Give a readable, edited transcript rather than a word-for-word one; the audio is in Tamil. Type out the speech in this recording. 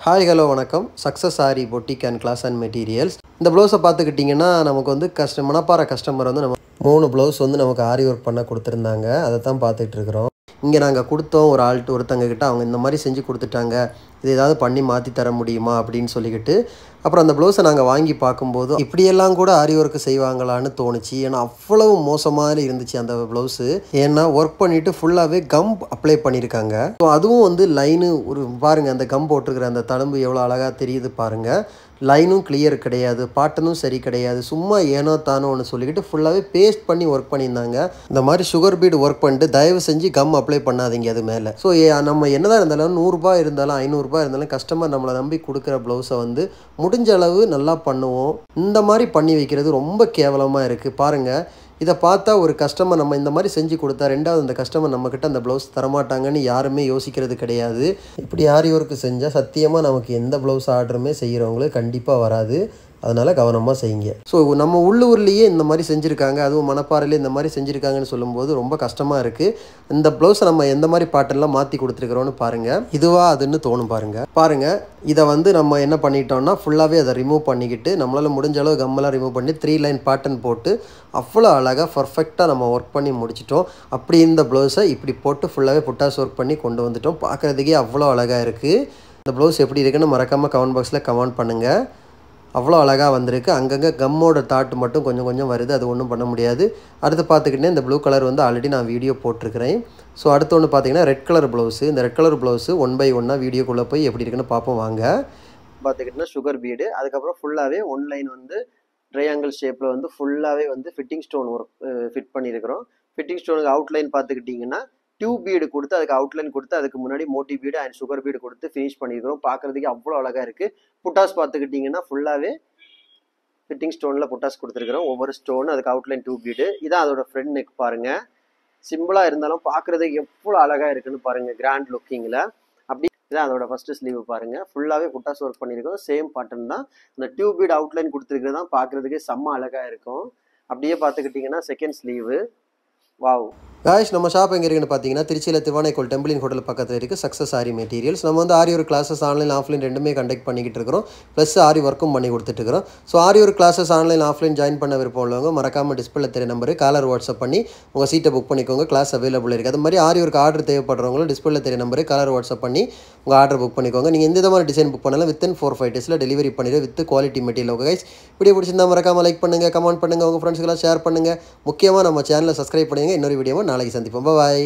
ஹாய் ஹலோ வணக்கம். Success sari boutique and class and materials. இந்த ப்ளவுஸை பார்த்துக்கிட்டிங்கன்னா நமக்கு வந்து மணப்பாறை கஸ்டமர் வந்து நம்ம 3 ப்ளவுஸ் வந்து நமக்கு ஆரி ஒர்க் பண்ண கொடுத்துருந்தாங்க. அதை தான் பார்த்துட்ருக்குறோம். இங்கே நாங்கள் கொடுத்தோம் ஒருத்தங்கக்கிட்ட அவங்க இந்த மாதிரி செஞ்சு கொடுத்துட்டாங்க, இது ஏதாவது பண்ணி மாற்றி தர முடியுமா அப்படின்னு சொல்லிக்கிட்டு. அப்புறம் அந்த ப்ளவுஸை நாங்கள் வாங்கி பார்க்கும்போது இப்படியெல்லாம் கூட ஆரி ஒர்க்கு செய்வாங்களான்னு தோணுச்சு. ஏன்னா அவ்வளவு மோசமாக இருந்துச்சு அந்த ப்ளவுஸு. ஏன்னா ஒர்க் பண்ணிவிட்டு ஃபுல்லாகவே கம் அப்ளை பண்ணியிருக்காங்க. ஸோ அதுவும் வந்து லைனு ஒரு பாருங்கள், அந்த கம் போட்டிருக்கிற அந்த தழும்பு எவ்வளோ அழகாக தெரியுது பாருங்கள். லைனும் கிளியர் கிடையாது, பாட்டனும் சரி கிடையாது, சும்மா ஏனோ தானோன்னு சொல்லிக்கிட்டு ஃபுல்லாகவே பேஸ்ட் பண்ணி ஒர்க் பண்ணியிருந்தாங்க. இந்த மாதிரி சுகர் பீடு ஒர்க் பண்ணிட்டு தயவு செஞ்சு கம் அப்ளை பண்ணாதீங்க அது மேலே. ஸோ நம்ம என்னதான் இருந்தாலும் 100 ரூபாய் இருந்தாலும் 500 ரூபாய் இருந்தாலும் கஸ்டமர் நம்மளை நம்பி கொடுக்குற ப்ளவுஸை வந்து முடிஞ்ச அளவு நல்லா பண்ணுவோம். இந்த மாதிரி பண்ணி வைக்கிறது ரொம்ப கேவலமாக இருக்குது பாருங்கள். இதை பார்த்தா ஒரு கஸ்டமர் நம்ம இந்த மாதிரி செஞ்சு கொடுத்தா ரெண்டாவது அந்த கஸ்டமர் நம்மக்கிட்ட அந்த ப்ளவுஸ் தரமாட்டாங்கன்னு யாருமே யோசிக்கிறது கிடையாது. இப்படி ஆரி ஒர்க்கு செஞ்சால் சத்தியமாக நமக்கு எந்த ப்ளவுஸ் ஆர்டருமே செய்கிறவங்களுக்கு கண்டிப்பாக வராது. அதனால் கவனமாக செய்யுங்க. ஸோ நம்ம உள்ளூர்லேயே இந்த மாதிரி செஞ்சுருக்காங்க, அதுவும் மணப்பாறையில் இந்த மாதிரி செஞ்சுருக்காங்கன்னு சொல்லும்போது ரொம்ப கஷ்டமாக இருக்குது. இந்த ப்ளவுஸை நம்ம எந்த மாதிரி பாட்டெல்லாம் மாற்றி கொடுத்துருக்குறோன்னு பாருங்கள். இதுவா அதுன்னு தோணும் பாருங்கள். இதை வந்து நம்ம என்ன பண்ணிட்டோம்னா ஃபுல்லாகவே அதை ரிமூவ் பண்ணிக்கிட்டு நம்மளால் முடிஞ்ச அளவு கம்மெல்லாம் ரிமூவ் பண்ணி 3 லைன் பேட்டர்ன் போட்டு அவ்வளோ அழகாக பர்ஃபெக்டாக நம்ம ஒர்க் பண்ணி முடிச்சிட்டோம். அப்படி இந்த ப்ளவுஸை இப்படி போட்டு ஃபுல்லாகவே புட்டாஸ் ஒர்க் பண்ணி கொண்டு வந்துட்டோம். பார்க்குறதுக்கே அவ்வளோ அழகாக இருக்குது. இந்த ப்ளவுஸ் எப்படி இருக்குன்னு மறக்காமல் கமெண்ட் பாக்ஸில் கமெண்ட் பண்ணுங்கள். அவ்வளோ அழகாக வந்திருக்கு. அங்கங்கே கம்மோட தாட்டு மட்டும் கொஞ்சம் கொஞ்சம் வருது, அது ஒன்றும் பண்ண முடியாது. அடுத்து பார்த்துக்கிட்டே இந்த ப்ளூ கலர் வந்து ஆல்ரெடி நான் வீடியோ போட்டிருக்கிறேன். ஸோ அடுத்து ஒன்று பார்த்தீங்கன்னா ரெட் கலர் ப்ளவுஸு. இந்த ரெட் கலர் ப்ளவுஸு 1 by 1 வீடியோக்குள்ளே போய் எப்படி இருக்குன்னு பார்ப்போம் வாங்க. பார்த்துக்கிட்டிங்கன்னா சுகர் பீடு, அதுக்கப்புறம் ஃபுல்லாகவே 1 லைன் வந்து ட்ரையாங்கிள் ஷேப்பில் வந்து ஃபுல்லாகவே வந்து ஃபிட்டிங் ஸ்டோன் ஒர்க் ஃபிட் பண்ணியிருக்கிறோம். ஃபிட்டிங் ஸ்டோனுக்கு அவுட்லைன் பார்த்துக்கிட்டிங்கன்னா டியூப் பீடு கொடுத்து அதுக்கு அவுட்லைன் கொடுத்து அதுக்கு முன்னாடி Moti bead and sugar bead கொடுத்து ஃபினிஷ் பண்ணியிருக்கிறோம். பார்க்குறதுக்கு அவ்வளோ அழகாக இருக்குது. புட்டாஸ் பார்த்துக்கிட்டிங்கன்னா ஃபுல்லாகவே ஃபிட்டிங் ஸ்டோனில் புட்டாஸ் கொடுத்துருக்குறோம். ஒவ்வொரு ஸ்டோன் அதுக்கு அவுட்லைன் டியூப் பீடு. இதான் அதோட ஃப்ரண்ட் நெக் பாருங்கள். சிம்பிளாக இருந்தாலும் பார்க்குறதுக்கு எவ்வளோ அழகாக இருக்குன்னு பாருங்கள் கிராண்ட் லுக்கிங்கில். அப்படி இதான் அதோட ஃபஸ்ட்டு ஸ்லீவ் பாருங்கள். ஃபுல்லாகவே புட்டாஸ் ஒர்க் பண்ணியிருக்கோம். சேம் பேட்டர்ன் தான். அந்த டியூப் பீடு அவுட்லைன் கொடுத்துருக்கிறது தான் பார்க்குறதுக்கு செம்ம அழகாக இருக்கும். அப்படியே பார்த்துக்கிட்டிங்கன்னா செகண்ட் ஸ்லீவு. வாவ் காய்ஸ், நம்ம ஷாப் எங்கே இருக்குன்னு பார்த்தீங்கன்னா திருச்சியில் திவானைக்கோல் டெம்பிளின் ஹோட்டல் பக்கத்தில் இருக்குது சக்ஸஸ் ஆரி மெட்டீரியல்ஸ். நம்ம வந்து aari work classes online offline ரெண்டுமே கண்டக்ட் பண்ணிக்கிட்டு இருக்கிறோம். ப்ளஸ் ஆரி ஒர்க்கும் பண்ணி கொடுத்துட்ருக்கிறோம். So aari work classes online offline join பண்ண விருப்பம் உள்ளவங்க மறக்காமல் டிஸ்பிளே தெரிய நம்பரு காலர் வாட்ஸ்அப் பண்ணி உங்கள் சீட்டை புக் பண்ணிக்கோங்க. கிளாஸ் அவைலபிள் இருக்குது. அது மாதிரி ஆரி ஒர்க் ஆர்டர் தேவைப்படுறவங்களும் டிஸ்பிளே தெரிய நம்பரு காலர் வாட்ஸ்அப் பண்ணி உங்கள் ஆர்டர் புக் பண்ணிக்கோங்க. நீங்கள் எந்த விதமான டிசைன் புக் பண்ணாலும் வித்தின் 4-5 டேஸில் டெலிவரி பண்ணிடுவோம் with quality material. Okay guys, இப்படி பிடிச்சிருந்தா மறக்காமல் லைக் பண்ணுங்கள், கமெண்ட் பண்ணுங்கள், உங்கள் ஃப்ரெண்ட்ஸ்க்கெல்லாம் ஷேர் பண்ணுங்கள். முக்கியமாக நம்ம சேனலை சப்ஸ்கிரைப் பண்ணுங்கள். இன்னொரு வீடியோவை நாளைக்கு சந்திப்போம். பாய்.